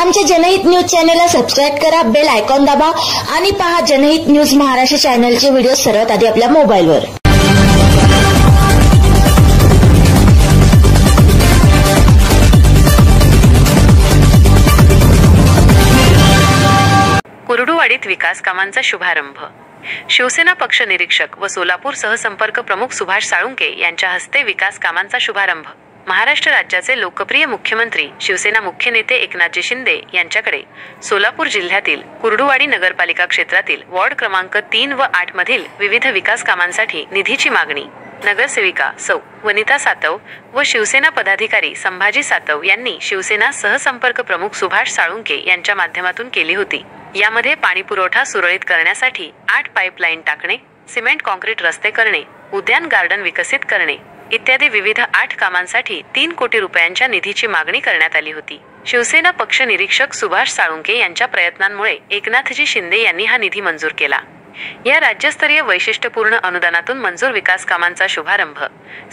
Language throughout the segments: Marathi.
आमच्या जनहित न्यूज चॅनलला सबस्क्राईब करा, बेल आयकॉन दाबा आणि पहा जनहित न्यूज महाराष्ट्र चॅनलचे व्हिडिओ सर्वात आधी आपल्या मोबाईलवर। कुर्डुवाडीत विकास कामांचा शुभारंभ। शिवसेना पक्ष निरीक्षक व सोलापूर सहसंपर्क प्रमुख सुभाष साळुंके यांच्या हस्ते विकास कामांचा शुभारंभ। महाराष्ट्र राज्याचे लोकप्रिय मुख्यमंत्री शिवसेना मुख्य नेते एकनाथजी शिंदे यांच्याकडे सोलापूर जिल्ह्यातील कुर्डुवाडी नगरपालिका क्षेत्रातील वॉर्ड क्रमांक 3 व 8 मधील विविध विकास कामांसाठी निधीची मागणी नगरसेविका सौ वनिता सातव व शिवसेना पदाधिकारी संभाजी सातव यांनी शिवसेना सहसंपर्क प्रमुख सुभाष साळुंके यांच्या माध्यमातून केली होती। यामध्ये पाणी पुरवठा सुरळीत करण्यासाठी 8 पाईपलाईन टाकणे, सिमेंट कॉन्क्रीट रस्ते करणे, उद्यान गार्डन विकसित करणे इत्यादी विविध 8 कामांसाठी 3 कोटी रुपयांच्या निधीची मागणी करण्यात आली होती। शिवसेना पक्ष निरीक्षक सुभाष साळुंके यांच्या प्रयत्नांमुळे एकनाथजी शिंदे यांनी हा निधी मंजूर केला। या राज्यस्तरीय वैशिष्ट्यपूर्ण अनुदानातून मंजूर विकास कामांचा शुभारंभ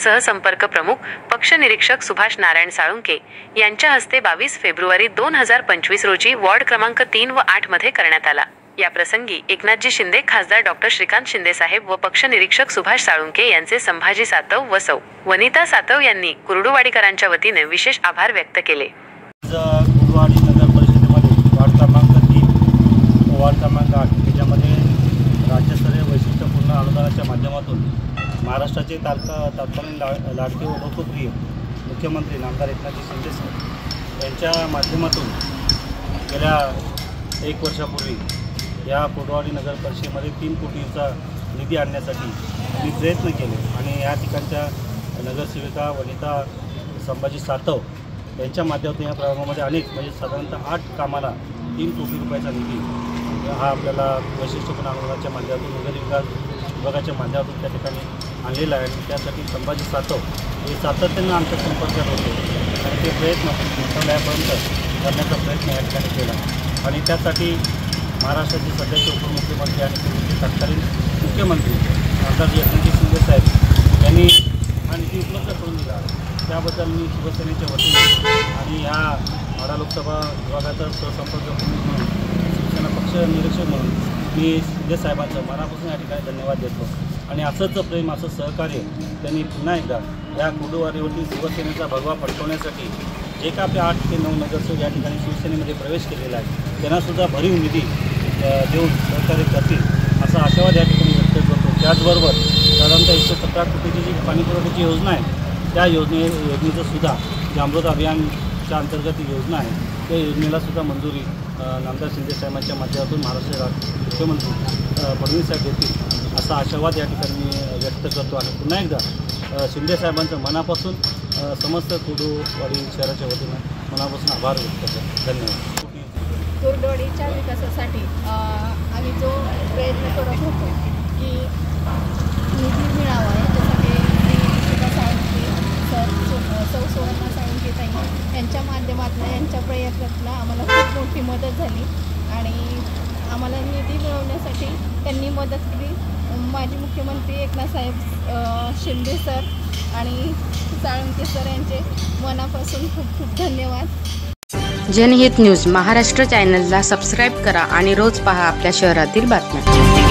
सहसंपर्क प्रमुख पक्ष निरीक्षक सुभाष नारायण साळुंके यांच्या हस्ते 22 फेब्रुवारी 2025 रोजी वॉर्ड क्रमांक 3 व 8 मध्ये करण्यात आला। या प्रसंगी एकनाथजी शिंदे, खासदार डॉक्टर श्रीकांत शिंदे साहेब व पक्ष निरीक्षक सुभाष साळुंके यांचे संभाजी सातव व सौ वनिता सातव यांनी कुर्डुवाडीकरांच्या वतीने विशेष आभार व्यक्त केले। कुर्डुवाडी नगर परिषदेमध्ये वॉर्ड क्रमांक 3 व वॉर्ड क्रमांक 8 याच्यामध्ये राज्यस्तरीय वैशिष्ट्यपूर्ण अनुदानाच्या माध्यमातून महाराष्ट्राचे तत्कालीन लाडके व लोकप्रिय मुख्यमंत्री नामदार एकनाथजी शिंदे साहेब यांच्या माध्यमातून गेल्या 1 वर्षापूर्वी या कुर्डुवाडी नगर परिषदेमध्ये 3 कोटीचा निधी आणण्यासाठी आम्ही प्रयत्न केले आणि या ठिकाणच्या नगरसेविका वनिता संभाजी सातव यांच्या माध्यमातून या प्रभागामध्ये अनेक म्हणजे साधारणतः 8 कामाला 3 कोटी रुपयाचा निधी हा आपल्याला वैशिष्ट्यपूर्ण अनुदानाच्या माध्यमातून नगर विकास विभागाच्या माध्यमातून त्या ठिकाणी आणलेला आहे आणि त्यासाठी संभाजी सातव हे सातत्यानं आमच्या संपर्कात होते आणि ते प्रयत्न मंत्रालयापर्यंत करण्याचा प्रयत्न या ठिकाणी केला आणि त्यासाठी महाराष्ट्राचे सध्याचे उपमुख्यमंत्री आणि पूर्वीचे तत्कालीन मुख्यमंत्री नामदार एकनाथजी शिंदे साहेब यांनी हा निधी उपलब्ध करून दिला। त्याबद्दल मी शिवसेनेच्या वतीने आणि ह्या माढा लोकसभा विभागाचा सहसंपर्क प्रमुख म्हणून शिवसेना पक्ष निरीक्षक म्हणून मी शिंदे साहेबांचं मनापासून या ठिकाणी धन्यवाद देतो आणि असंच प्रेम असं सहकार्य त्यांनी पुन्हा एकदा या कुर्डुवाडीवरती शिवसेनेचा भगवा फडकवण्यासाठी जे का आपले 8 ते 9 नगरसेवक या ठिकाणी शिवसेनेमध्ये प्रवेश केलेला आहे त्यांनासुद्धा भरीव निधी देऊन सहकार्य करतील असा आशावाद या ठिकाणी व्यक्त करतो। त्याचबरोबर साधारणतः 117 कोटीची जी पाणीपुरवठ्याची योजना आहे त्या योजनेचं सुद्धा जे अमृत अभियानच्या अंतर्गत ही योजना आहे त्या योजनेलासुद्धा मंजुरी नामदार शिंदे साहेबांच्या माध्यमातून महाराष्ट्र मुख्यमंत्री फडणवीस साहेब देतील असा आशावाद या ठिकाणी मी व्यक्त करतो आणि पुन्हा एकदा शिंदे साहेबांचं मनापासून समस्त कुर्डुवाडी शहराच्या वतीनं मनापासून आभार व्यक्त करतो। धन्यवाद। कुर्डुवाडीच्या विकासासाठी आम्ही जो प्रयत्न करत होतो की निधी मिळावा याच्यासाठी सुभाष साळुंके सर, सौ सुवर्णा साळुंके ताई यांच्या माध्यमातून यांच्या प्रयत्नातून आम्हाला खूप मोठी मदत झाली आणि आम्हाला निधी मिळवण्यासाठी त्यांनी मदत केली। माजी मुख्यमंत्री एकनाथ साहेब शिंदे सर आणि साळुंके सर यांचे मनापासून खूप खूप धन्यवाद। जनहित न्यूज महाराष्ट्र चॅनलला सबस्क्राईब करा आणि रोज पहा आपल्या शहरातील बातम्या।